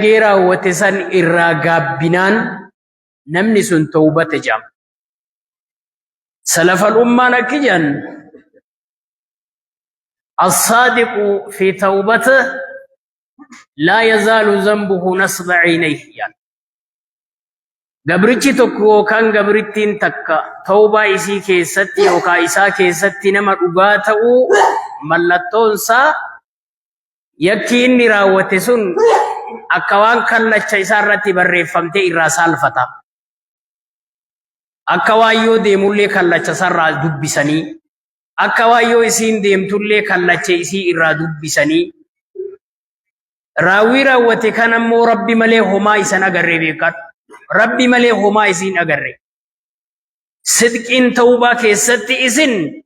غيرا وتسن إراغابنان نمني سن توبة جام سلف الأمة نكجن الصادق في توبته لا يزال ذنبه نصب عينيه يعني قبرتي تكو كان قبرتين تكا توبة إسي كيستي وكا إسا كيستي نما أغاتو ملتونسا يكي إني راوتسون أكوان كاللچا إسارتي بريفمتي إراسال فتا أكوان يو ديمولي كاللچا سر دبسني أكوان يو إسين ديمتولي كاللچا إسي إرا دبسني راوي راوتي كان مو ربي ملي هما إسان أغري بيكات ربي ملي هما إسين أغري صدق إن توبة كيستي إسن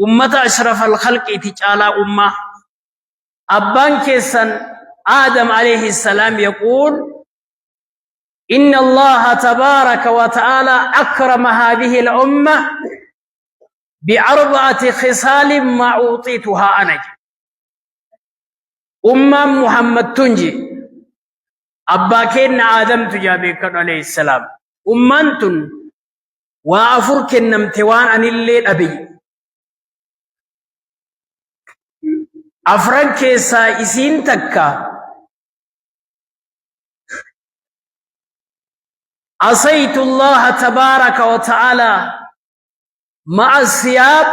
أمة أشرف الخلق تجعل أمة أبان كيسن آدم عليه السلام يقول إن الله تبارك وتعالى أكرم هذه الأمة بأربعة خصال ما أعطيتها أنا أمة محمد تنجي أباكين آدم تجابيك عليه السلام أمانتن وأفرك النمتوان عن الليل أبي أفران كيسا إسين تكا عصيت الله تبارك وتعالى مع الثياب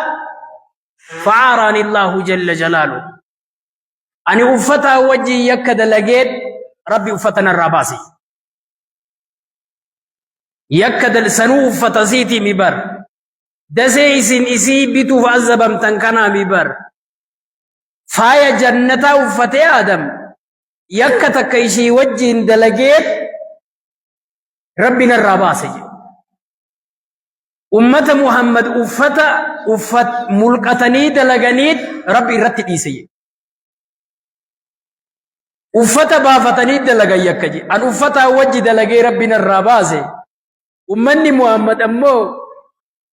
فعارني الله جل جلاله أني أفتا وجهي يكد لقيت ربي أفتنا الراباسي يكد لسنو أفتا سيتي مبر دسي إسين إسي بيتو فأزبم تنكنا مبر فايا جنتا أفتي آدم يكتك إشي وجهي دلقيت ربنا الراباسي أمة محمد أفت ملقتني دلقنيت ربي رتي ديسي أفت بافتني دلقا يكجي أن أفت وجه دلقي ربنا الراباسي أمني محمد أمو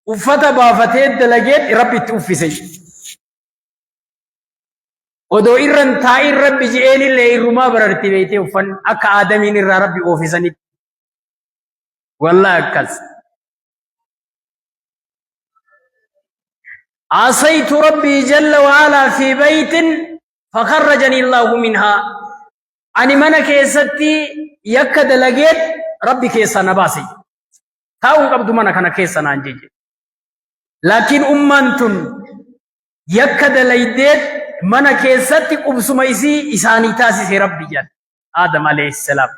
أفت بافتي دلقيت ربي تؤفسي ودو إرن تائر ربي جئيني اللي إرما بررتي بيتي وفن أكا آدمين إر ربي أوفسني والله أكس عصيت ربي جل وعلا في بيت فخرجني الله منها أني من كيستي يكد لقيت ربي كيسا نباسي تاون قبض من كان كيسا نانجيجي لكن أمانتن يكد ليديت من كيستي قبسما إساني تاسي ربي جل آدم عليه السلام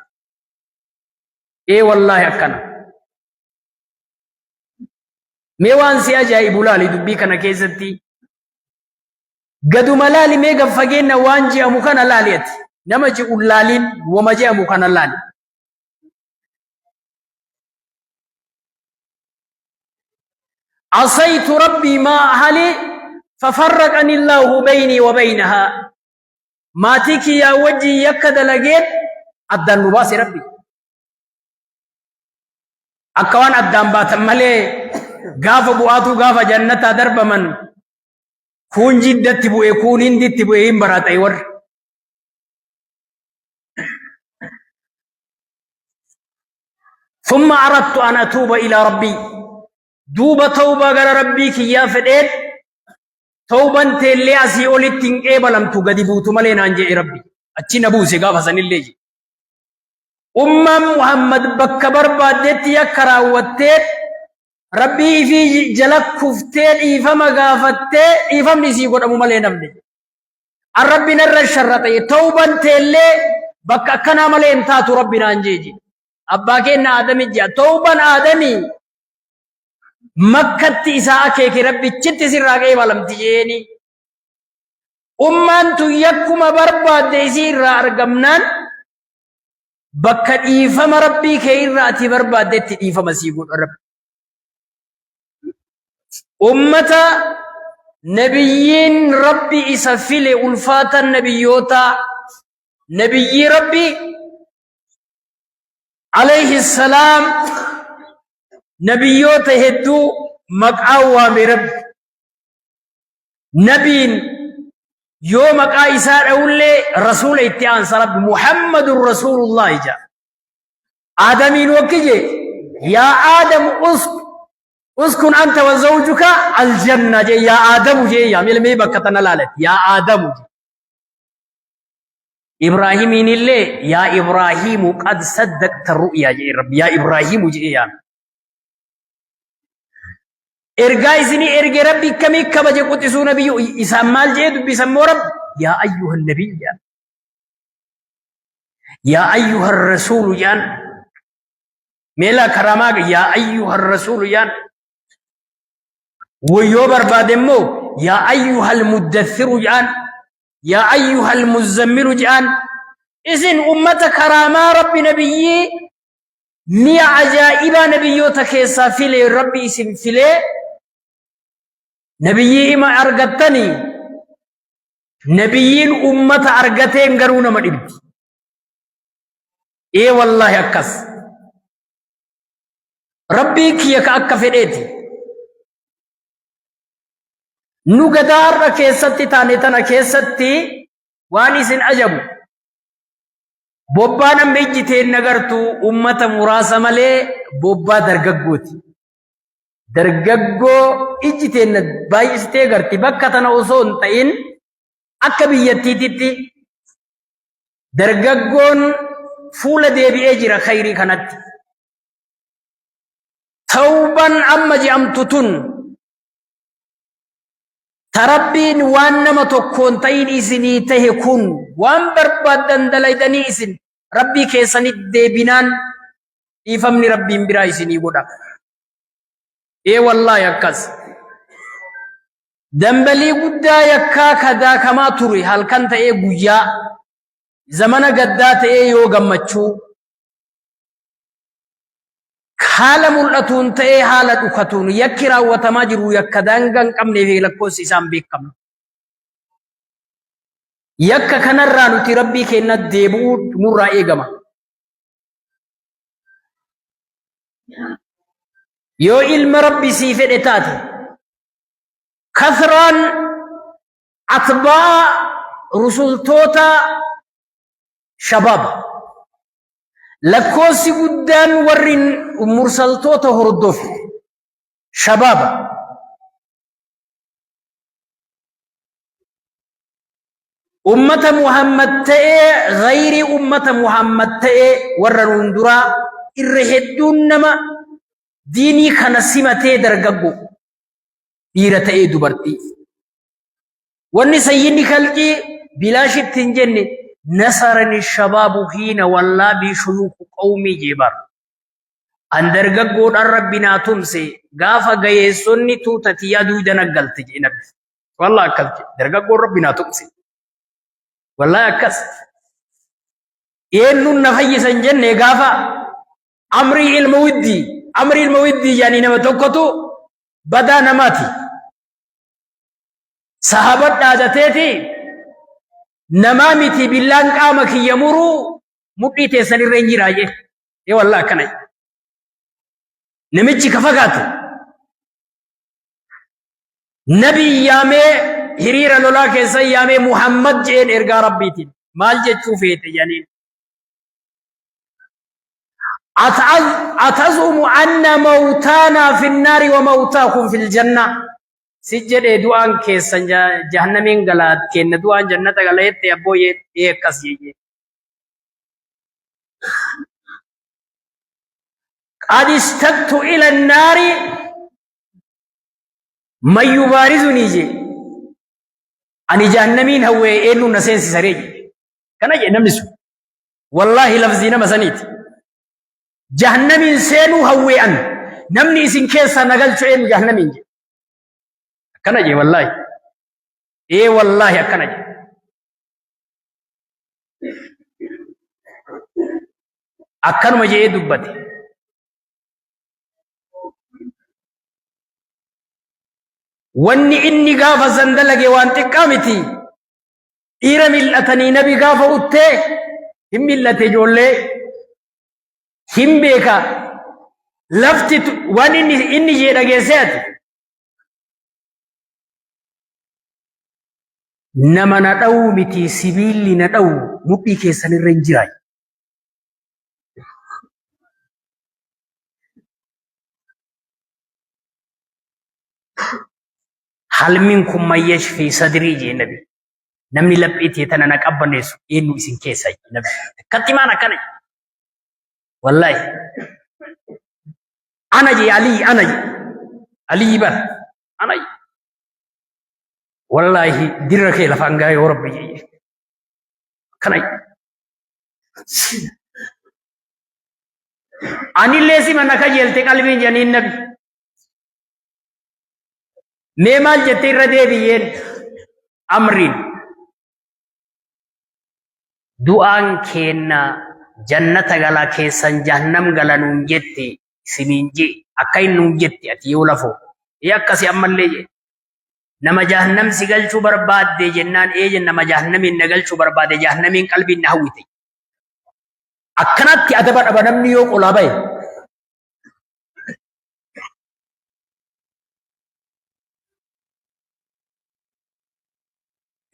إيه والله أكنا ميوان سي أجايب لالي دبي كان كيستي قدو ملالي ميغا فقينا وانجي أمكان لاليت نمجي أولالين ومجي أمكان لالي عصيت ربي ما أهلي ففرقني الله بيني وبينها ما تيكي يا وجي يكد لقيت أدن نباسي ربي أكوان أدن باتم ملي غاف بواتو غاف جنة درب من كون جدت بوئي كون اندت بوئي امبرات ايور ثم أردت أن أتوب إلى ربي دوب توبة غير ربي كي يا فديت توبا تلي أسي أولي تنقب لم تغدي بوتو ملين أنجي ربي أتشي نبوسي غاف سن الليجي محمد بكبر بادت يكرا واتت ربي في جلك كفتين إفهم غافتين إفهم نسي قد أمو ملين أمني الرب نر الشرطي توبا تلي بكا كنا ملين تاتو ربنا أنجيجي أباكين آدمي جا توبا آدمي مكة إساء كيك ربي چت سراغي والم تجيني أمان تو يكما برباد ديسي را أرقمنان بكا إفهم ربي كي راتي برباد ديت إفهم سيقول رب أمة نبيين ربي إسفل ألفاتا نبيوتا نبي ربي عليه السلام نبيوتا هدو مقعوا مرب نبين يوم قايسار أولي رسول اتيان سرب محمد رسول الله جاء آدمين وكجي يا آدم اسكن أنت وزوجك الجنة جي يا آدم جي يا ملمي بكتنا لالت يا آدم جي إبراهيم اللي يا إبراهيم قد صدقت الرؤيا جي رب يا إبراهيم جي يا إرجع إسني إرجع ربي كمي كبجة قدسوا نبي إسمال جد بسمو رب يا أيها النبي يا أيها الرسول جان ميلا كرامك يا أيها الرسول جان ويوبر بعدمو يا أيها المدثر جان يا أيها المزمل جان إذن أمة كراما رب نبي ني عجائب نبيوتك سافلي ربي اسم فلي نبيي ما أرغتني نبيين أمة أرغتين قرونا مدبت إيه والله أكس ربي كيك أكفريتي نقدار كيستي تانيتنا كيستي وانيسن أجبو بوبانا ميجتين نغرتو أمة مراسة ملي بوبا درققوتي dargaggoo ijjiteen baay'istee garti bakka tana osoo hin ta'in akka biyyattiitti dargaggoon fuula deebi'ee jira khayrii kanatti tawban amma ji'amtu tun tarabbiin waan nama tokkoon ta'in isinii tahe kun waan barbaadan dalaydanii isin rabbii keessanit deebinaan dhiifamni rabbiin biraa isinii godha إيه والله يكاس دمبلي قدا يكا كدا كما تري هل كنت إيه قويا زمن قدات إيه يوغا مچو حال ملأتون تإيه حالة أختون يكرا وتماجروا يكدانغان كم نفي لكوس إسام بيكم يكا كنرانو تربي كينا ديبو مرا إيغما يو علم ربي سيفة إتاتي كثران أتباع رسول توتا شباب لكوسي قدان ورين مرسل توتا هردوف شباب أمة محمد تأي غير أمة محمد تأي ورن درا إرهدون نما ديني كان سمته درغغو ديرته دبرتي وني سيدي خلقي بلا شك تنجن نصرني الشباب حين والله بشيوخ قومي جبر ان درغغو ربنا تمسي غافا غيسوني توتتي يدو دنغلت جنب والله كلت درغغو ربنا تمسي والله كس انو نفي سنجن غافا امري المودي أمري المودي يعني نما توقتو بدا نماتي صحابت ناجتيتي نمامتي بالله قامك يمرو مدي تيساني رنجي راجي اي والله كناي نمجي كفاقاتو نبي يامي هرير لولا كيسا يامي محمد جين ارقا ربيتين مال جتشو فيتي يعني أتزعم أن موتانا في النار وموتاكم في الجنة سجد دوان كيسن جهنمين غلات كين دوان جنة غلات يابو يكس يجي قد استقت إلى النار ما يبارزني جي أني جهنمين هو إنو نسينسي سريجي كان جي نمسو والله لفظينا مسانيت جهنمين سينو هوي أن نمني إسن كيسا نقل شعين جهنمين جي أكنا جي والله إيه والله أكنا جي أكنا مجي إيه دبتي واني إني غافة زندلقي وانتي قامتي إيرا ملتني نبي غافة أتي هم ملتي جولي هم بيكا لفتت وان إني جي رجيسات nama na dha'u miti sibiilli na dha'u mudhii keessan irra hin jiraa. هل منكم من يشفي صدري جي نبي نمني لبئتي تنا نقبنيسو إنو إسن كيسا نبي كتمانا كان والله أنا جي علي بر أنا جي والله درك لفانغاي وربي جي كان أني لسي من نكاجلتك قلبي جنين نبي ميمال جتير رديبيين أمرين دوان كينا جنة غلا كيسان جهنم غلا نونجتي سنينجي أكاين نونجتي أتيو لفو يكسي أمال لي نما جهنم سيغل شو برباد دي جنان إيجن نما جهنم نغل شو برباد دي جهنم قلبي نهويتي أكنات تي أدبر أبنم نيوك أولابي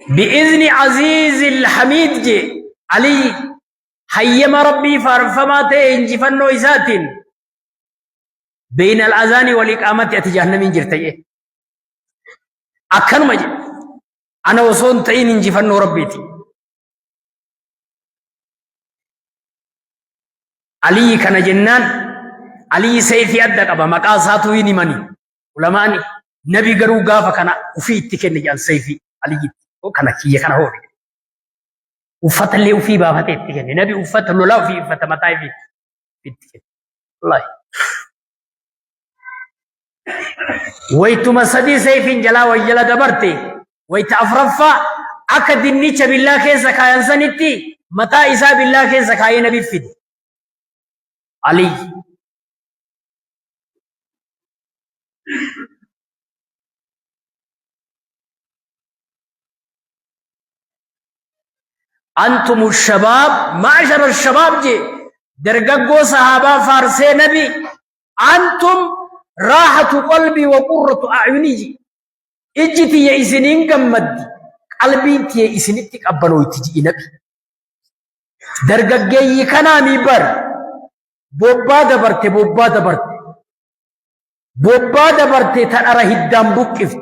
بإذن عزيز الحميد جي علي حيما ربي فارفما تين فنو إسات بين الأذان والإقامة أتجاهنا من جرتي أكن مجي أنا وصون تين فنو ربيتي علي كان جنان علي سيفي أدك أبا مقاساتو يني مني علماني نبي قرو غافا كان وفي اتكن جان سيفي علي جيت وكان كي كان هو وفت اللي وفي بابته اتكن نبي وفت لولا وفي وفت متاي في اتكن والله ويت مسدي سيف جلا وجلا دبرتي ويت افرفا اكد النيش بالله كيس كاين سنتي متى إسا بالله كيس كاين نبي فدي علي أنتم الشباب معشر الشباب جي درققو صحابة فارسي نبي أنتم راحة قلبي وقرة أعيني جي إجتي يا إسنين قمد قلبي تي يا إسنين تقبلوا تجي نبي درققي كنامي بر بوبا دبرت بوبا دبرت تنرى هدام بوكفت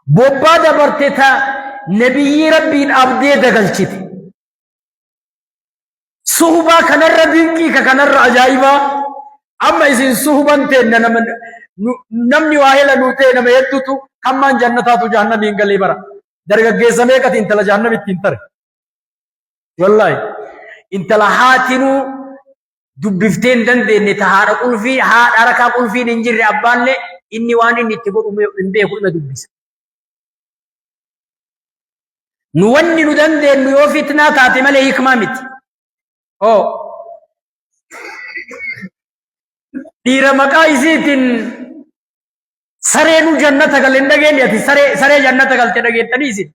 بوبا دبرت نبي ربي أبدي دقلشت صحبة كان الربينكي كان الرجائبة أما إذن صحبة تنن نمني واهلا نوتي نما يدتو كمان جنتاتو جهنم ينقلي برا درجة جيسمي كت انتلا جهنم التنتر والله انتلا حاتنو دبفتين دندي نتهار قل في هار أركا قل في ننجر أبان لي إني واني نتبور أمي يقول دبس نواني ندندي نيو فتنة تاتي مالي حكمامت دير مقايسيتين سرينو جنة قلن دقين يتي سري جنة قلت دقين تنيسين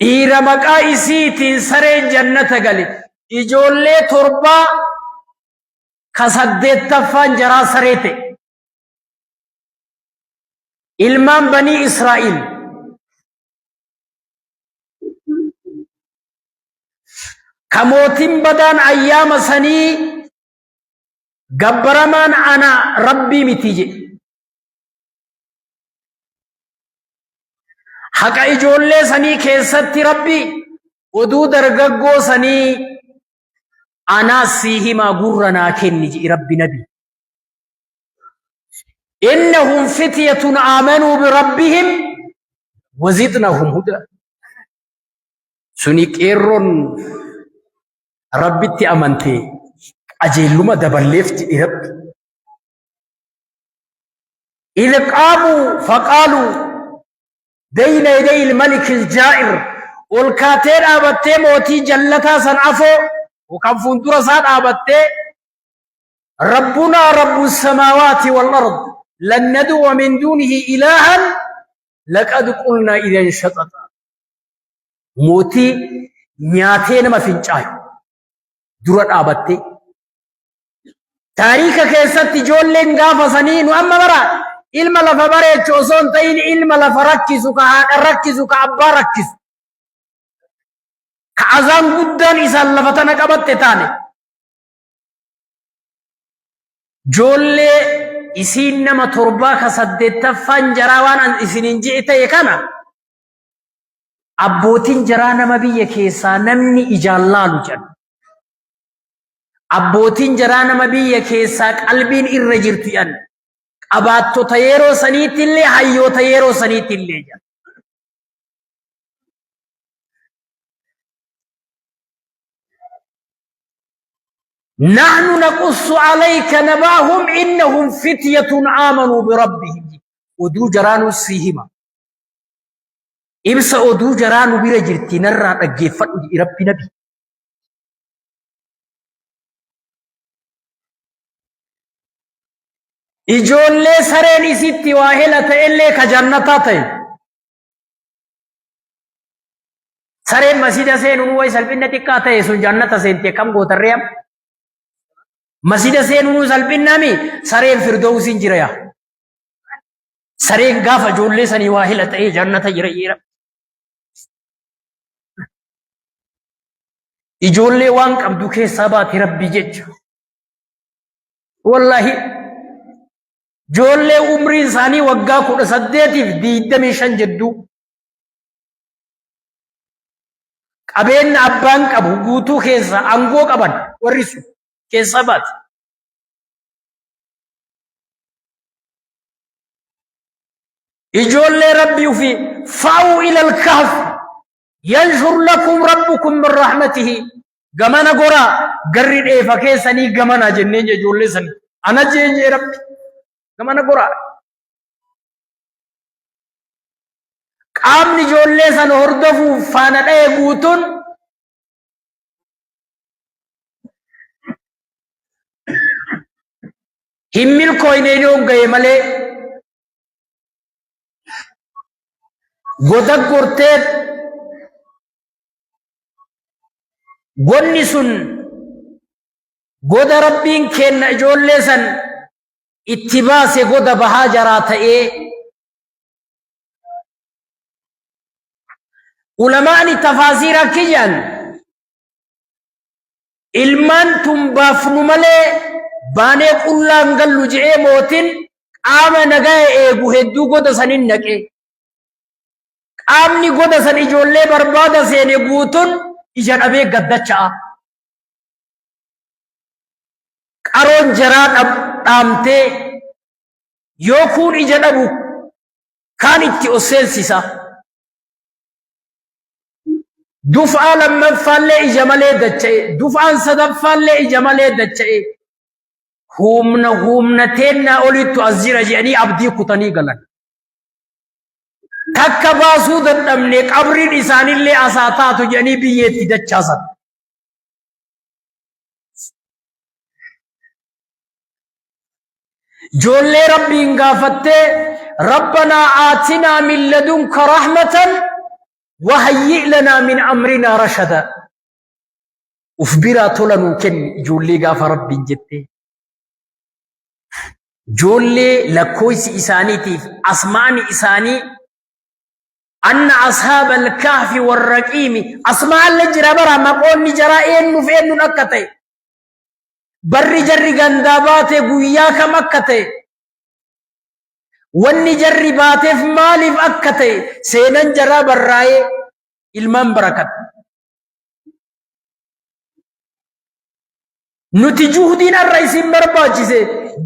دير مقايسيتين سري جنة قلن إجولي تربا كسدت تفان جرا سريته ilman bani Israel kamotin badan ayyama sani gabbaraman ana rabbi mitije haqa ijolle sani keessatti rabbi oduu dargaggoo sani ana sihima gurrana kenni rabbi nabi إنهم فتية آمنوا بربهم وزدناهم هدى سنيك إيرون ربي أمنتي أجلما دبلفت إرب إذا قاموا فقالوا بين يدي الملك الجائر والكاتير آبتي موتي جلتا سنعفو وكم فندرسات آبتي ربنا رب السماوات والأرض لن ندعو من دونه إلها لقد قلنا إذا شططا موتي نياتين ما فينچاي درات آبتي تاريخ كيست جولين غافة سنين وأما برا ilma lafa bareechu osoo hin ta'in ilma lafa rakkisu ka haadha rakkisu ka abbaa rakkisu ka azaan guddaan isaan lafa tana qabatte taane ijoollee isiin nama 7 ka 8ffaan jaraa waan isiniin ji'i ta'e kana abbootiin jaraa nama biyya keessaa namni ijaan laalu jedhu abbootiin jaraa nama biyya keessaa qalbiin irra jirtu jedhan qabaattota yeroo saniitillee hayyoota yeroo saniitillee jedha. نحن نقص عليك نباهم إنهم فتية آمنوا بربهم ودو جرانو سيهما إبسا ودو جرانو برجرتي نرى أجيفت رب نبي إجولي سرين ستي واهلة إلي كجنتاتي سرين مسيدة سينون ويسالبين تكاتي سن جنة سينتي كم قوت الريام مسجد سينونو سلبين نامي سرين فردوسين جريا سرين غافا جولي سني واهلة اي جنة جريا إجولي وانك عبدوكي سابات ربي جج والله جولي عمري ثاني وقا كود سديتي دي دمشان جدو قبين أبان قبو غوتو خيسا أنغو قبان ورسو كسبات إجول ربي في فاو إلى الكهف ينشر لكم ربكم من رحمته جمانا قرا قرر إيه فكيسني جمانا جنين جول سن أنا جي ربي جمانا قرا قام نجول سن هردفو فانا إيه بوتون himmil koyneeyoon gaye malee goda gortee gonni sun goda rabbiin kenna ijoollee san itti baase goda bahaa jaraa ta'ee ulamaani tafaasiira kiyyan ilmaan tun baafnu malee baanee qullaan gallu je'ee mootin qaama nagaa eegu hedduu goda sanin naqe qaamni goda san ijoollee barbaada seene guutun ija dhabee gaddacha'a qaroon jaraa dhaamtee yoo kun ija dhabu kaan itti osseensisa duf'aa lammaffaallee ija malee dacha'e duf'aan sadaffaallee ija malee dacha'e humna teennaa olittu as jira jedhanii abdii kutanii galan takka baasuu dadhabne qabriin isaanillee asaa taatu jedhanii biyyeetti dachaasan ijoollee rabbiin gaafattee rabbanaa aatinaa min ladunka rahmatan wahayyi' lanaa min amrinaa rashada uf biraa tola nuu kenni ijoollee gaafa rabbiin jettee جولي لكويس إسانيتيف أسماني إساني أن أصحاب الكهف والرقيم أسماء اللي برا مقول نجرائين نفين نكتي بر جر غندابات قوياك مكتي والنجر باتف مالف أكتي سينن جرا براي ilman barakat nuti juhdiin arra isin barbaachise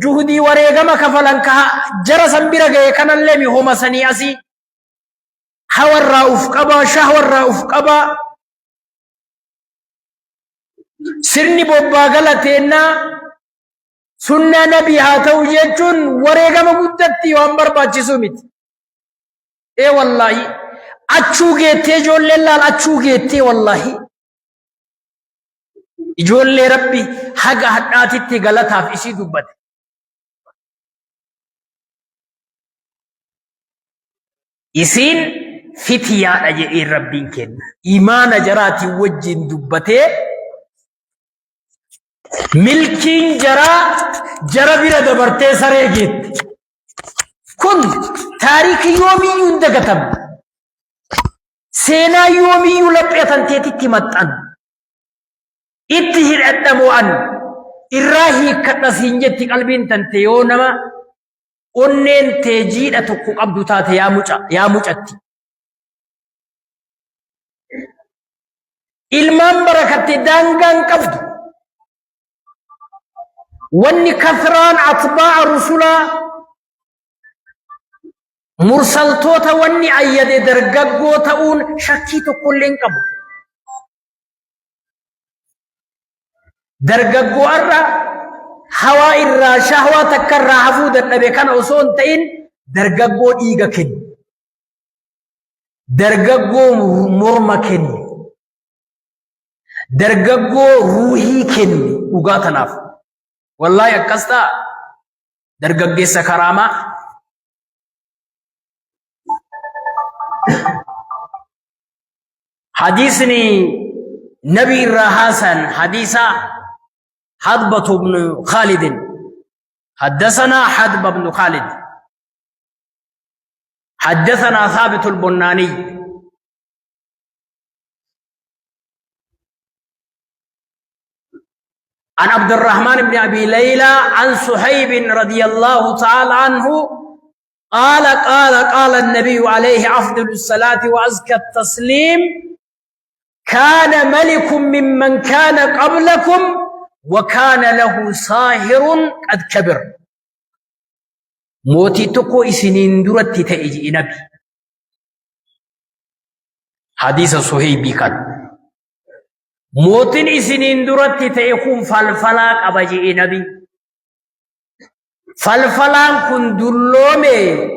juhdii wareegama kafalan ka jara sanbira gaye kanallee mi homa sanii asii hawarraa uf qabaa shahwarraa uf qabaa sirni bobbaa galateennaa sunnaa nabii haa ta'u jechuun wareegama guddatti waan barbaachisu miti wallaahi achuu geettee ijoolleen laal achuu geettee wallaahi ijoollee rabbi haga hadhaatitti galataaf isii dubbate isiin fitiyaadha jedhee rabbiin kenna imaana jaraatiin wajjin dubbatee milkiin jara bira dabartee saree geette كن تاريخ يومي يندقتم سينا يومي يلبئتن تيتي متأن اتهر الدموان إراهي كتنسين جتك قلبين تنتيونما أنين تجيد أتوقع عبدو تاتي يا مجأتي ilman barakatti dangan qabdu wanni kathraan atbaa rusula mursaltoota wanni ayyade dargaggoo ta'uun shakkii tokko illee hin qabu dargaggoo irra hawaa irraa shahwaa takka irraa hafuu dadhabe kana osoo hin ta'in dargaggoo dhiiga kennu dargaggoo morma kennu dargaggoo ruuhii kennu dhugaa tanaaf wallahi akkas ta'a dargaggeessa karaamaa حديثني نبي الرهاسن حديثا حدبة بن خالد حدثنا حدبة بن خالد حدثنا ثابت البناني عن عبد الرحمن بن أبي ليلى عن صهيب رضي الله تعالى عنه قال النبي عليه أفضل الصلاة وأزكى التسليم كان ملك ممن كان قبلكم وكان له ساهر قد كبر موتي تكو إسنين درت تأجي نبي حديث صهيب كان موتين إسنين درت تأكون فالفلاك أبجي نبي فالفلان كن دلومي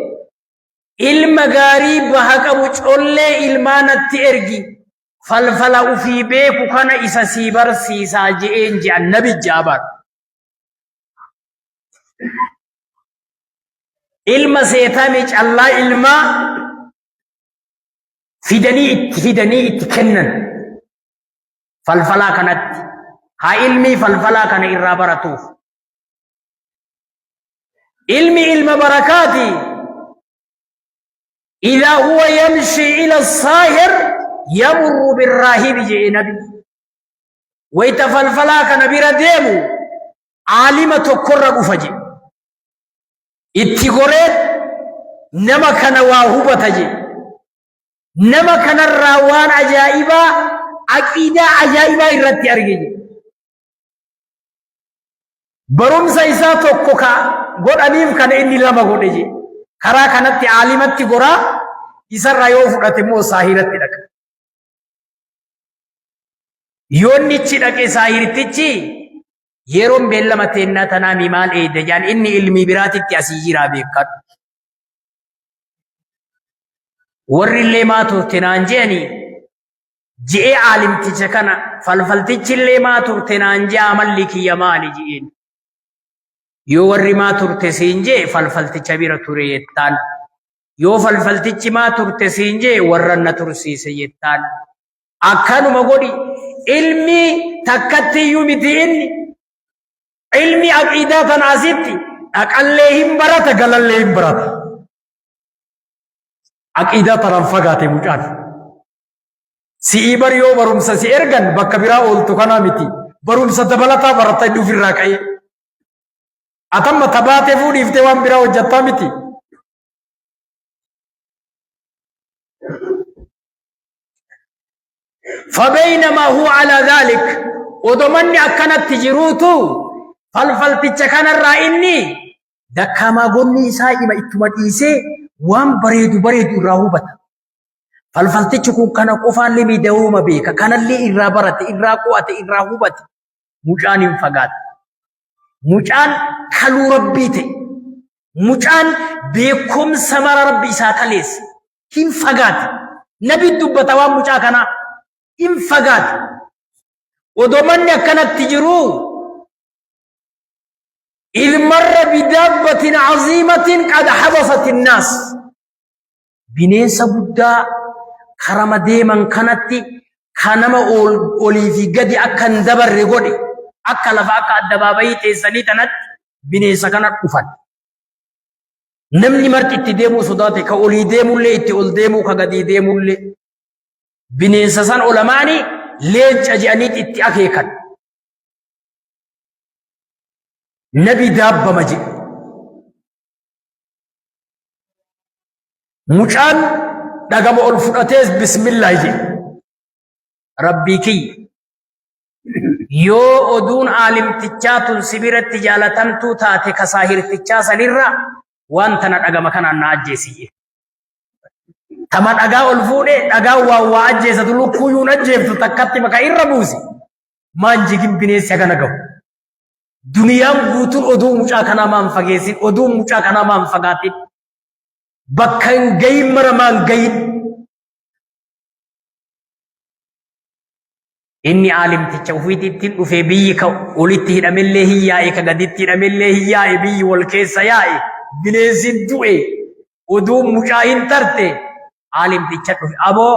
المغاري بحق وچولي المانت تأرجي فالفلا في بيكو كان إسا سيبر سيسا جئين جي النبي جابر علم سيتامج الله علم فدني اتكنن فالفلا كانت ها علمي فالفلا كان إرابرتوف علم بركاتي إذا هو يمشي إلى الصاهر يمر بالراهب جئ نبي ويتفلفلا كنبي رديمو عالمة كرب فجي اتقريت نما كان واهوبة جي نما كان الراوان عجائبا عقيدة عجائبا إرتي أرجي برم سيسا توقوكا قد أنيف كان إني لما قد جي كرا كانت عالمة تقرا إسر رايو فرطمو ساهرت لك يوني تشيدك ساهرتيچي يروم بيلما تينا تنامي مال ايده جان اني علمي براتي تياسي جرا بيكت ور اللي ماتو تنانجيني جئ عالم تيچكنا فلفلتيچ اللي ماتو تنانجي عمل لك يمالي جئين يو ور ماتو تسينجي فلفلتيچ بير توريتان يو فلفلتيچ ماتو تسينجي ورن ترسي سيتان أكانوا مقولي علمي تكتي يومدين علمي عقيدة نازيتي أقلهم برات قللهم برات عقيدة ترنفقاتي مجان سيئبر يو برمسا سيئرغن بكبرا أولتو كنا متي برمسا دبلتا برتا يدو في الراكعي أتم تباتي فوني افتوان برا وجتا متي فبينما هو على ذلك ودمني أكنت تجروتو فالفلتيچ كان الرائني دكما غني سايما اتمديسه وان بريدو راهوبت فالفلتيچ كون كان قفان لمي دوما بيك كان اللي إرابرت إراقوات إراهوبت مجان فقات مجان كالو ربيته مجان بيكم سمر ربي ساكاليس كين فقات نبي دبتا وان مجان كان انفقات ودمني كانت تجرو إذ مر بدابة عظيمة قد حبست الناس بنيس بدا كرم ديما كانت كانما أولي في قد أكن دبر رغودي أكل فاك الدبابي تيساني تنت بنيس كانت كفن namni marti itti deemuu sodaate ka olii deemullee itti ol deemuu ka gadii deemullee bineensa san olamaani leenca je'aniit itti akeekan nabi daabbama jedhe mucaan dhagama ol fudhatees bismillah jedhe rabbii kiyya yoo oduun aalimtichaatun sibiratti jaalatamtuu taate ka saahirtichaa sanirra waan tana dhagama kanaan na ajjeesiyye tama dhagaa ol fuudhe dhagaa waa ajjeesatu lukkuyyuun ajjeeftu takkatti maka irra buusi maan jigin bineensi hagana gahu duniyaan guutuun oduu mucaa kanaa maan fageessin oduu mucaa kanaa maan fagaatin bakka hin gayin mara maan gayin inni aalimticha ufiitittiin dhufee biyyi ka olitti hidhamillee hin yaa'e ka gaditti hidhamillee hin yaa'e biyyi wal keessa yaa'e bineensi du'e oduu mucaa hin tarte aalimticha dhufe aboo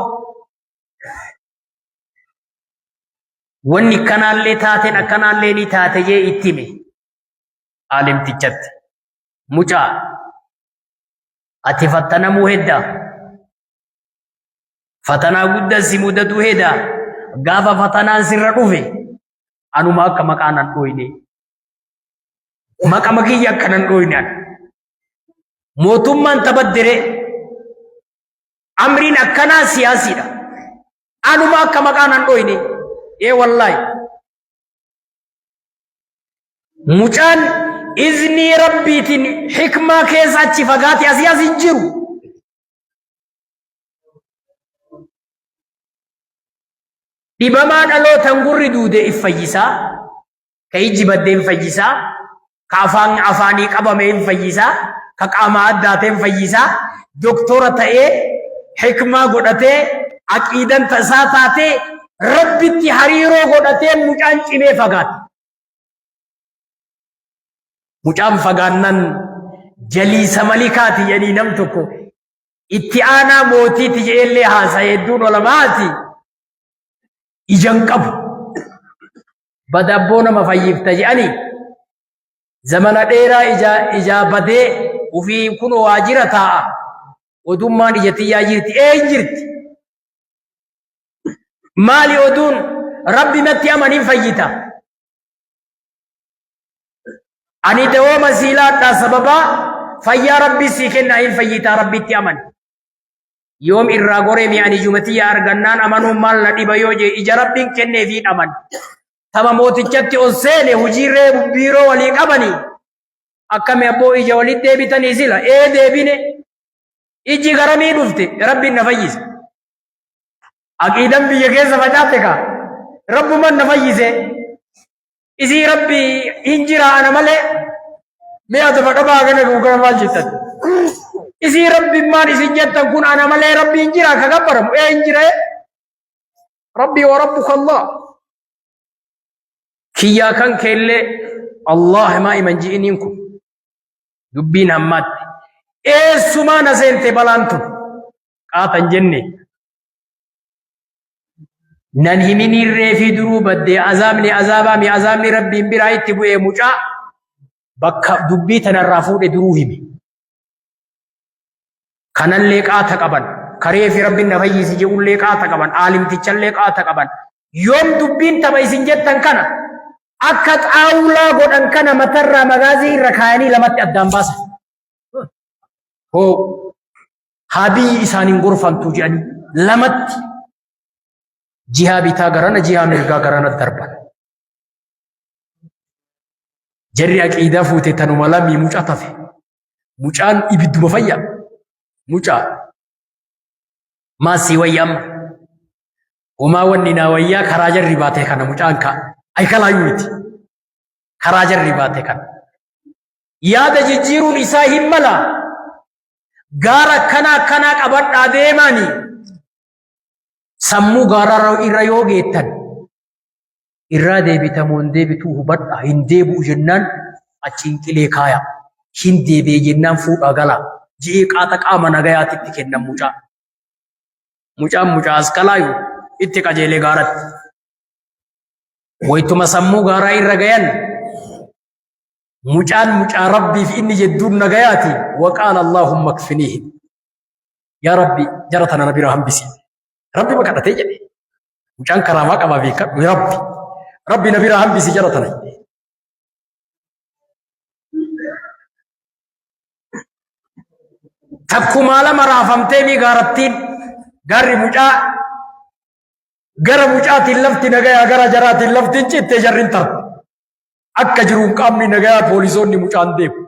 wanni kanaallee taateen akkanaallee ni taate jee itti hime aalimtichatti mucaa ati fattanamuu hedda fatanaa guddaa si mudatu hedda gaafa fatanaan sirra dhufe anuma akka maqaanan dhoyne maqama kiyya akkanan dhoyne mootummaan tabaddire amriin akkanaa siyaasiidha anuma akka maqaanan dhoyne wallahi mucaan iznii rabbiitiin hikmaa keessa achi fagaate asii as hin jiru dhibamaa dhalootan gurri duude if fayyisaa ka ijji baddee hin fayyisaa ka afaanii qabame hin fayyisaa ka qaama addaatee hin fayyisaa doktora ta'ee hikmaa godhatee aqiidan tasaa taatee rabbitti hariiroo godhatee mucaan cimee fagaate mucaan fagaannan jaliisa malikaati jedhanii nam tokko itti aanaa mootiiti jedhellee haasa'e hedduun olamaati ijan qabu badabboo nama fayyifta jedhanii zamana dheeraa ijaa badee ufii kun waajira taa'a odummaan ijatiyyaa jirti jirti maali oduun rabbi natti amanin fayyita ani dawooma siilaadhaa sababaa fayyaa rabbi sii kenna hin fayyitaa rabbitti aman yoom irraa goree mi'ani jumatiyyaa argannaan amanuun maal na dhiba yoo jee ija rabbiin kenneefiin aman tama mootichatti on seene hujiirree biiroo walii qabanii akkami abboo ija walit deebitanii sila deebine iji garamii dhufte rabbiin na fayyise aqiidan biyya keessa facaate ka rabbuman na fayyise isii rabbi hin jira ana malee mee ati fadhabaa kana gugara maal jettan isii rabbi maan isin jettan kun ana malee rabbi hin jira ka gabbaramu hin jira rabbi wa rabbuka allah kiyyaa kan keellee allah maa iman ji'iniin kun dubbiin hammaatti eessumaa na seente balaantu qaatan jenne nan himinirree fi duruu baddee azaabni rabbiin biraa itti bu'ee mucaa bakka dubbii tanarraa fuudhe duruu hime kanallee qaata qaban karee fi rabbiin na fayyisi jedhullee qaata qaban aalimtichallee qaata qaban yoom dubbiin taba isin jettan kana akka xaawulaa godhan kana matarraa magaazii irra kaayanii lamatti addaan baasa hoo habii isaaniin gorfamtu jedhanii lamatti jihaa bitaa garana jihaa mirgaa garana darban jarri aqiidaa fuute tanuma lamii mucaa tafe mucaan ibidduma fayya mucaa maasii wayyamma homaa wanni naa wayyaa karaa jarri baate kana mucaan ka aykalaayyuu miti karaa jarri baate kana yaada jijjiiruun isaa hin mala gaara akkanaa qabadhaa deemaanii sammuu gaara irra yoo geettan irraa deebitamuun deebituu hubadhaa hin deebi'u jennaan achiin qilee kaaya hin deebi'e jennaan fuudhaa galaa ji'ee qaata qaama nagayaatitti kennan mucaan askalaayu itti qajeelee gaaratti waytuma sammuu gaaraa irra gayan mucaa rabbiif inni jedduun nagayaati waqaala Allaahumma kfiniihim yaa rabbi jara tana na bira hambisi rabbi ma kadhatee jedhe mucaan karaamaa qabaa beekadhu rabbi na bira hambisi jara tana takkumaa lama raafamtee mi gaarattiin gaarri mucaa gara mucaatiin lafti nagayaa gara jaraatiin laftiin cittee jarrin tarte akka jiruun qaamni nagayaa poolisoonni mucaan deemu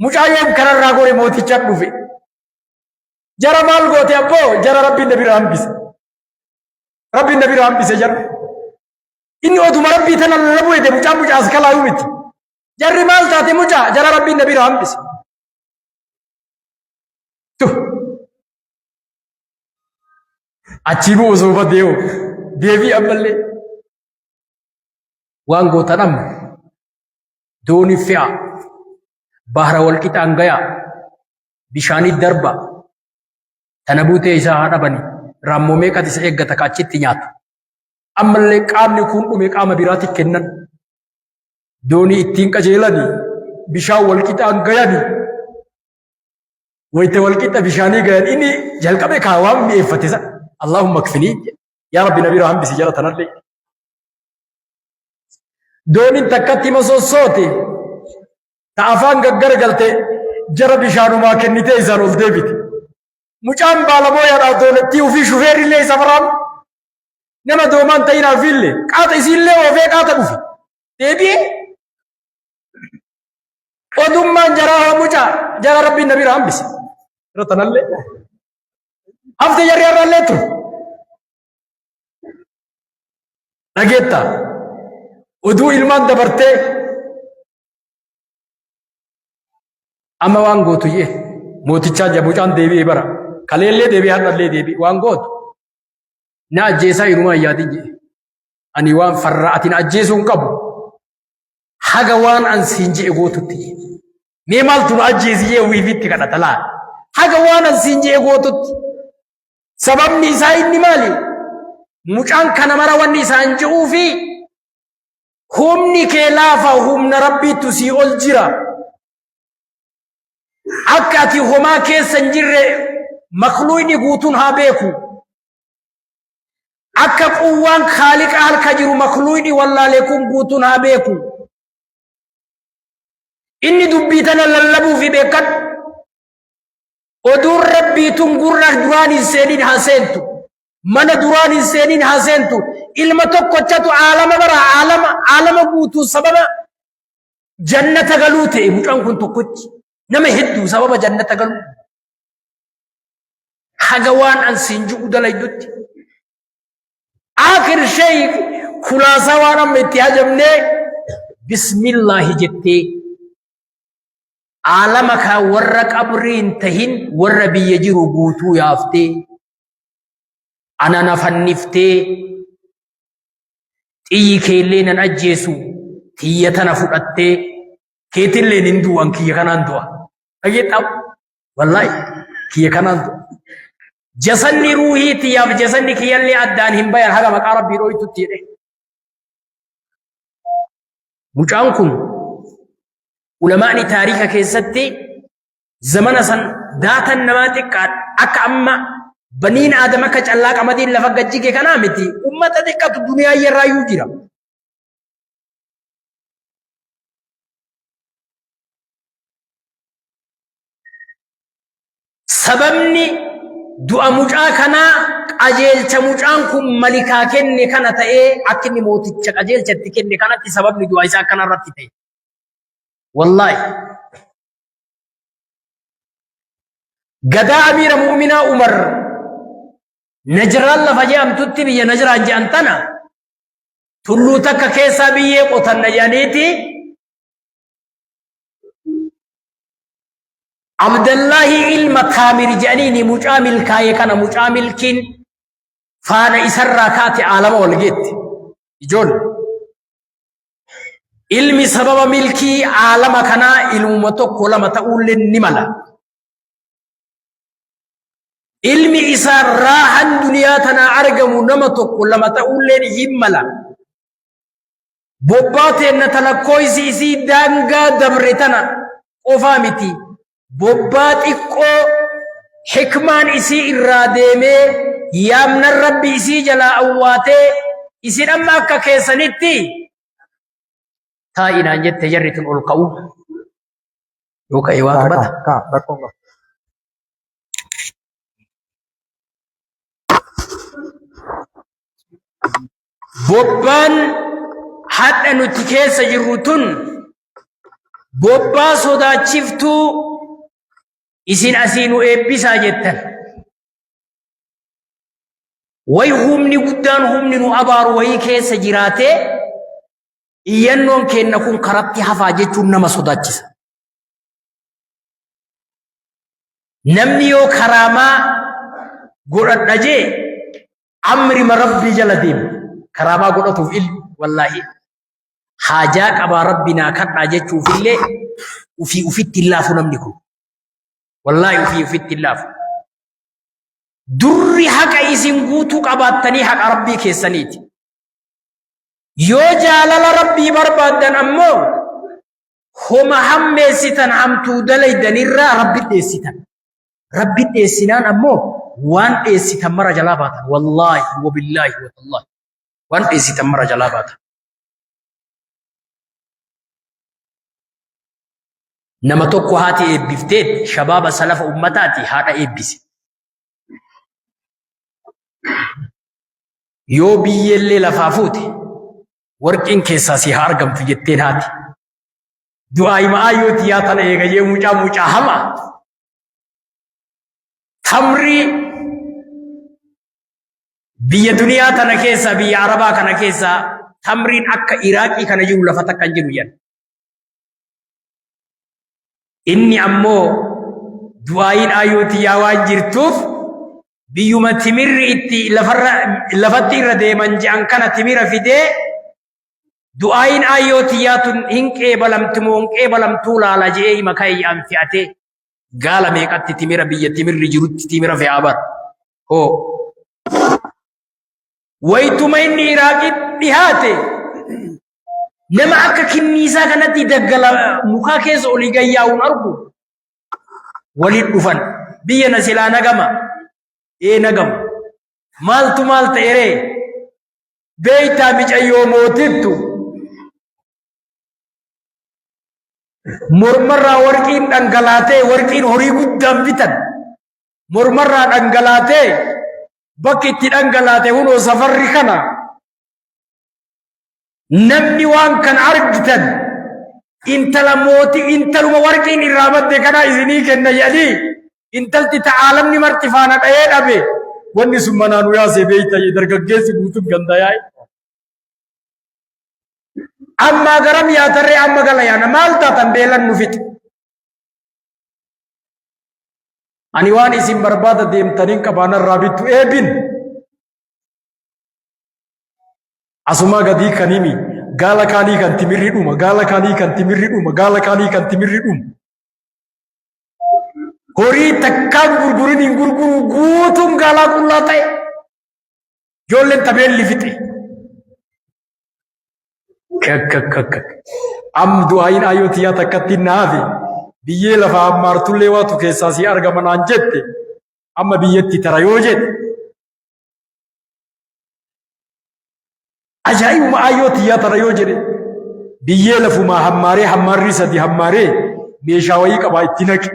mucaa yoom kanarraa gore mooticha dhufe jara maal goote abboo jara rabbiin na bira hambise jara inni oduma rabbii tana lallabu ede mucaa as kalaayu miti jarri maal taate mucaa jara rabbiin na bira hambise achibu osoo badeeyo deebii ammallee waan gootan amma dooni fe'a bahara walqixaan gaya bishaanit darba tana buutee isaa haa dhabani raammoo meeqat isa eeggata kaachitti nyaata ammallee qaamni kun dhume qaama biraatti kennan dooni ittiin qajeelani bishaan walqixaan gayani wayte walqixa bishaanii gayan inni jalqabe kaawaan mi'eeffate sa Allahumma kfini ya rabbi nabira hambisi jara tanallee doonin takkatti masoosooti ta afaan gaggaragalte jara bishaanumaa kennitee isaan ol deebite mucaan baalamoo yaadhaa doonattii ufii shufeerillee isa faraan nama doomaan ta'inaafillee qaata isiillee oofee qaata dhufe deebi'ee odummaan jaraa mucaa jara rabbiin nabira hambisi jara tanallee hafte jarri har'allee ture dhageetta oduu ilmaan dabartee amma waan gootu jee mootichaa jabucaan deebi'ee bara kaleellee deebi'ee har'allee deebi'ee waan gootu na ajjeesaa hirumaa yaadin jee ani waan farra atin ajjeesuu hin qabu haga waan an siin jee gootutti mee maaltu nu ajjeesi jee wiifitti kadhata laa haga waan an siin jee gootutti sababni isaa inni maali mucaan kana mara wanni isaan ji'uu fi humni kee laafa humna rabbiitu sii ol jira akka ati homaa keessa hin jirre makluuqni guutuun haa beeku akka quwwaan khaaliqa halka jiru makluuqni wallaalee kun guutuun haa beeku inni dubbii tana lallabuu fi beekadhu oduun rabbiitun gurra duraan hin seenin haa seentu mana duraan hin seenin haa seentu ilma tokkochatu aalama guutuu sababa jannata galuu ta'e mucaan kun tokkochi nama hedduu sababa jannata galuu haga waan an siin ji'u dalaydutti aakhir shay kulaasaa waan amma itti hajamnee bismillaahi jettee aalama kaa warra qabriin tahin warra biyya jiru guutuu yaaftee ana nafanniftee xiyyi keellee nan ajjeesu tiyya tana fudhattee keetilleen hin du'an kiyya kanaan du'a dhageettaa wallaahi kiyya kanaan du'a jasanni ruuhii tiyyaaf jasanni kiyyallee addaan hin bayan haga maqaa rabbii dhooytutti jedhe mucaan kun ulamaani taariika keessatti zamana san daatan namaa xiqqaa akka amma baniin aadama akka callaa qamadiin lafa gajjige kanaa miti ummata xiqqatu duniyaa irraayyuu jira sababni du'a mucaa kanaa qajeelcha mucaan kun malikaa kenne kana ta'ee akka inni mooticha qajeelchatti kenne kanatti sababni du'a isaa kanarratti ta'e wallahi gadaa amiira mu'minaa umar najraan lafa jedhamtutti biyya najraan jedhan tana tulluu takka keessaa biyyee qotanna jedhaniiti abdallahi ilma kaamir jedhaniini mucaa milkaa'e kana mucaa milkiin faana isarraa kaate aalama wal geetti ijoollee ilmi sababa milkii aalama kanaa ilmuma tokko lama ta'uullee ni mala ilmi isaa raahan duniyaa tanaa argamu nama tokko lama ta'uullee hin mala bobbaate na talakkoysi isii daangaa dabre tana qofaa miti bobbaa xiqqoo hikmaan isii irraa deemee yaamnan rabbi isii jalaa awwaatee isin amma akka keessanitti taa'inaan jette jarri tun ol ka'u yoo ka'e waa qabata. Bobbaan hadha nuti keessa jirru tun bobbaa sodaachiftuu isin asii nu eebbisaa jettan. Way humni guddaan humni nu abaaru wayii keessa jiraatee iyyannoon keenna kun karatti hafaa jechuun nama sodaachisa. Namni yoo karaamaa godhadha jee amrima rabbii jala deema. Karaamaa godhatuuf ilmi wallaahi haajaa qabaa rabbinaa kadhaa jechuuf illee ufitti hin laafu namni kun. Wallaahi ufitti hin laafu. Durri haqa isin guutuu qabaattanii haqa rabbii keessaniiti. Yoo jaalala rabbii barbaaddan ammoo homa hammeessitan hamtuu dalaydanirraa rabbi dheessitan. Rabbi dheessinaan ammoo waan dheessitan mara jalaa baatan. Wallaahi wabillaahi watallaahi. Waan dheessitan mara jalaa baatan. Nama tokko haati eebbifteet shabaaba salafa ummataati haadha eebbise. Yoo biyyellee lafaa fuute warqiin keessaa si haa argamtu jetteen haati. Du'aa himaa yooti yaa tana eegajee mucaa hamaa. Tamrii biyya duniyaa tana keessa biyya arabaa kana keessa tamriin akka Iraaqii kana jiru lafa takka hin jiru jedha. Inni ammoo du'aayin ayyootii yaa waan jirtuuf biyyuma timirri itti lafatti irra deeman je'an kana timira fidee du'aayin ayyootii yaa tun hin qeebalamtu moo hin qeebalamtuu laala je'ee hima kayyaan fe'atee gaala meeqatti timira biyya timirri jirutti timira fe'aa bara. Hoo waytuma inni Iraaqitti dhihaate nama akka kinniisaa kanatti daggala mukaa keessa olii gayyaa'uun argu waliin dhufan biyya na silaa nagama nagamu maaltu maal ta'eree beeytaa micayyoo mootittu mormarraa warqiin dhangalaatee warqiin horii guddaan bitan mormarraa dhangalaatee bakki itti dhangalaate hunoo safarri kana namni waan kan argitan intaluma warqiin irraa madde kana isinii kenna jedhanii intalti ta'aalamni marti faana dha'ee dhabe wanni sun manaan uyaasee beeyta dargaggeessi guutuun ganda yaa'e. Amma garam yaatarree amma gala yaana maal taatan beelan nu fixe. Ani waan isin barbaada deemtaniin qabaanarraa bittu eebin. Asuma gadii kan himi gaala kaanii kan timirri dhuma gaala kaanii kan timirri dhuma gaala kaanii kan timirri dhuma. Horii takkaan gurgurin hin gurguru guutuun gaalaa qullaa ta'e ijoolleen tabeelli fixe. Am du'aayin ayyootii yaa takkatti naafe biyyee lafa ammaartullee waatu keessaa si argamanaan jette amma biyyatti tara yoo jedhe ajaa'ibuma ayyootii yaa tara yoo jedhe biyyee lafumaa hammaarri sadi hammaaree meeshaa wayii qabaa itti naqe.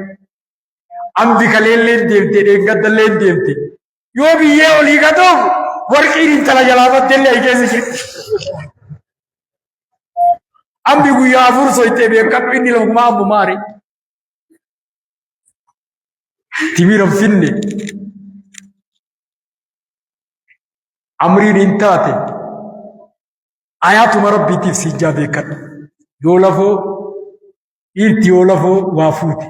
Ambi kaleelleen deemte dheengaddalleen deemte yoo biyyee olii gadoof warqiin intala jalaafatteellee ay keessa jirti. Ambi guyyaa afur soytee beekadhu inni lafumaa ammu maari. Timiran finne amriin hin taate ayaatuma rabbiitiif siijaa beekadhu yoo lafoo dhiirti yoo lafoo waa fuute.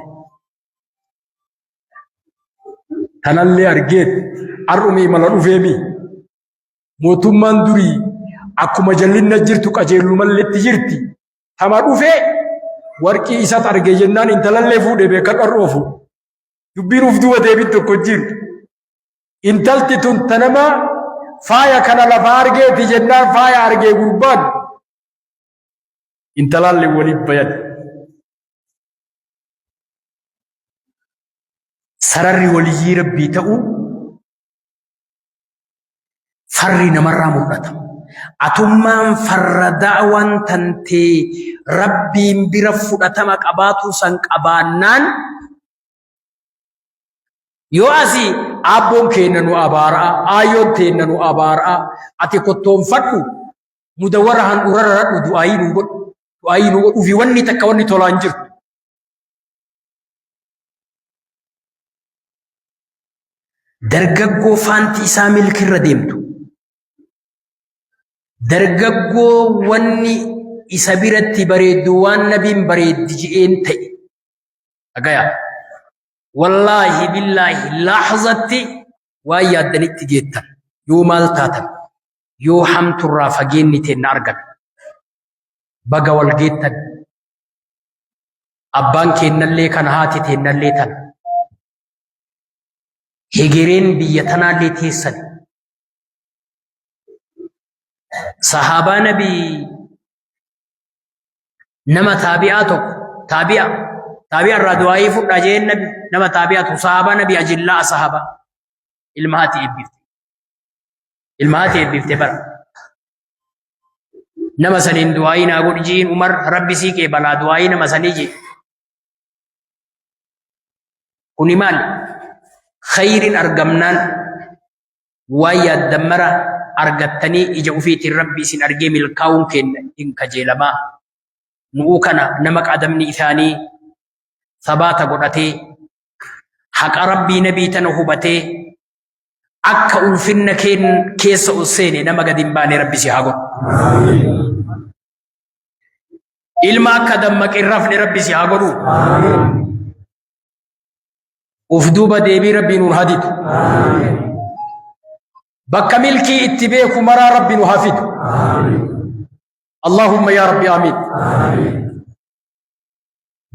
Tanallee argeet har'umee mala dhufeemi mootummaan durii akkuma jallinna jirtu qajeelumalleetti jirti tama dhufee warqii isat arge jennaan intalallee fuudhe beekadhu har'oofu dubbiin uf duba deebin tokko jiru intalti tun tanama faaya kana lafa argeeti jennaan faaya argee gurbaan intalalli walib bayan sararri waliyyi rabbii ta'u farri namarraa mul'ata. Atummaan farra da'awaan tantee rabbiin bira fudhatama qabaatu san qabaannaan yoo asii abboon keenya nu abaaraa, aayyoon teenya nu abaaraa, ati kottoonfadhu mudawwara handhuurarra radhu du'aayii nu godhu, du'aayii nu godhu fi wanni takka wanni tolaan jirtu. Dargaggoo faanti isaa milkirra deemtu. Dargaggoo wanni isa biratti bareeddu waan nabiin bareeddi ji'een ta'e. Dhagayaa. Wallaahi billaahi laahzatti waan yaaddanitti geettan yoo maal taatan yoo hamturraa fageenni teenna argan baga wal geettan abbaan keennallee kana haati teennallee tan hegereen biyya tanaallee teessan sahaabaa nabii nama taabi'aa tokko taabi'a irraa du'aayii fudhaa jeen nabi nama taabi'atu sahaabaa nabii ajillaa sahaabaa ilmaati eebbifte bara nama saniin du'aayii naa godhi jiin Umar rabbi sii qee balaa du'aayii nama sanii jee kuni maal khayrin argamnaan waan yaaddan mara argattanii ija ufiitiin rabbi isin argee milkaa'uun kenna hin kajeelamaa nu'uu kana nama qadamni isaanii sabaata godhatee haqa rabbii nabii tana hubatee akka ulfinna keessa usseene nama gadi hin baane rabbi si haa godhu. Ilma akka dammaqe hin rafne rabbi si haa godhu. Uf duuba deebii rabbii nuun haditu. Bakka milkii itti beeku maraa rabbi nu haa fidu. Allahumma yaa rabbi amiin.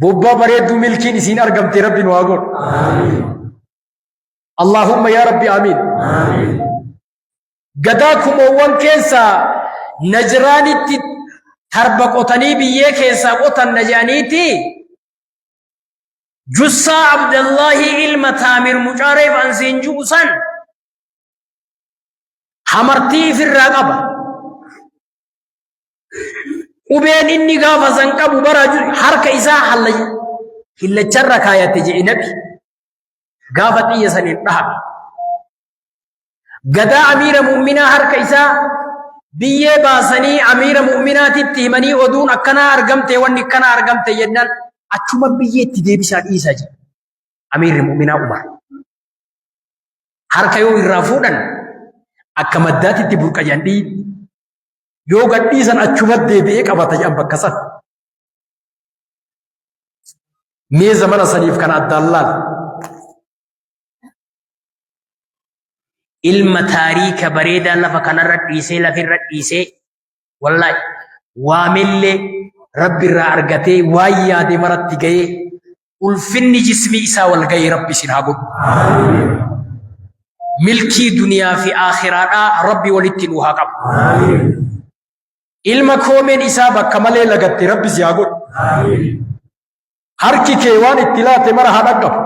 Bobbaa bareedduu milkiin isiin argamte rabbi nu haa godhu. Allahumma yaa rabbi amiin. Gadaa kumoowwan keessaa Najraanitti tarba qotanii biyyee keessaa qotan najaniiti. Jussaa Abdallahi ilma Taamir Mucaareef ansiin ju'u san hamartii ifirraa qaba. Qubeen inni gaafa san qabu bara harka isaa hillacharra kaayate jedhe nabi gaafa xiyya saniin dhahabe. Gadaa amiira mu'minaa harka isaa biyyee baasanii amiira mu'minaatitti himanii oduun akkanaa argamte wanni akkanaa argamte jennaan achuma biyyeetti deebisaa dhiisaa jedhe amiirri mu'minaa Umar. Harka yoo irraa fuudhan akka maddaatitti burqajan dhiibi. Yoo gadhiisan achuma deebi'ee qabata jedhan bakka san. Mee zamana saniif kan addaan laal. Ilma taariika bareedaa lafa kanarra dhiisee lafirra dhiisee wallaahi waamillee rabbi irraa argatee waan yaade maratti gahee ulfinni jismi isaa wal gahee rabbi isin haa godhu. Milkii duniyaa fi aakhiraadhaa rabbi walitti nu haa qabu. Ilma koomeen isaa bakka malee lagatte rabbi si haa godhu. Harki kee waan itti laate mara haa dhaggabu.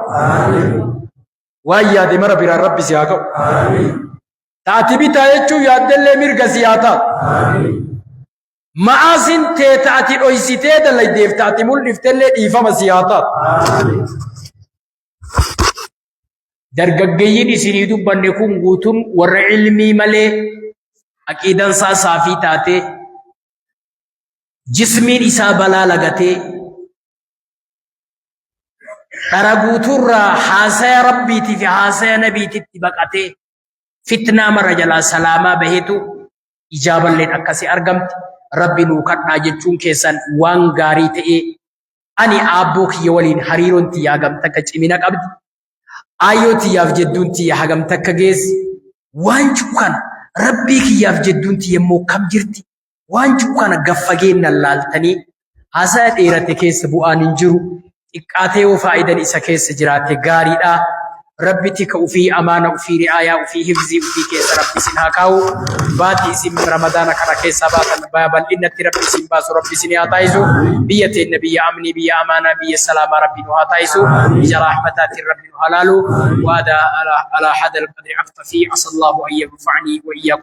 Waan yaade mara biraan rabbi si haa qabu. Taati bitaa jechuun yaaddellee mirga si haa taatu. Ma'aasin tee taati dhoysitee dalaydeef taati mul'iftellee dhiifama si haa taatu. Dargaggeeyyiin isinii dubbanne kun guutuun warra ilmii malee aqiidan isaa saafii taatee jismiin isaa balaa lagatee dhara guutuurraa haasaya rabbiitii fi haasaya nabiititti baqatee fitnaa mara jalaa salaamaa baheetu ijaaballeen akkasii argamti. Rabbi nuu kadhaa jechuun keessan waan gaarii ta'ee ani aabboo kiyya waliin hariiroon tiyya hagam takka cimina qabdi. Aayyoo tiyyaaf jedduun tiyya hagam takka geessi. Waan cukkana rabbii kiyyaaf jedduun tiyya immoo kam jirti. Waan cukkana gaffageennan laaltanii haasaya dheerate keessa bu'aan hin jiru. Xiqqaatee yoo faayidan isa keessa jiraate gaariidha. ربي تك وفي أمانة وفي رعاية وفي حفظ وفي كيس ربي سنهاكاو باتي اسم رمضان كرا كيس بات بابا إن ربي سن باس ربي سن هاتايزو بيت النبي أمني بي أمانة بي السلام ربي نهاتايزو بجرى رحمتات ربي نهلالو وهذا على حد القدر أكتفي عسى الله أن ينفعني وإياكم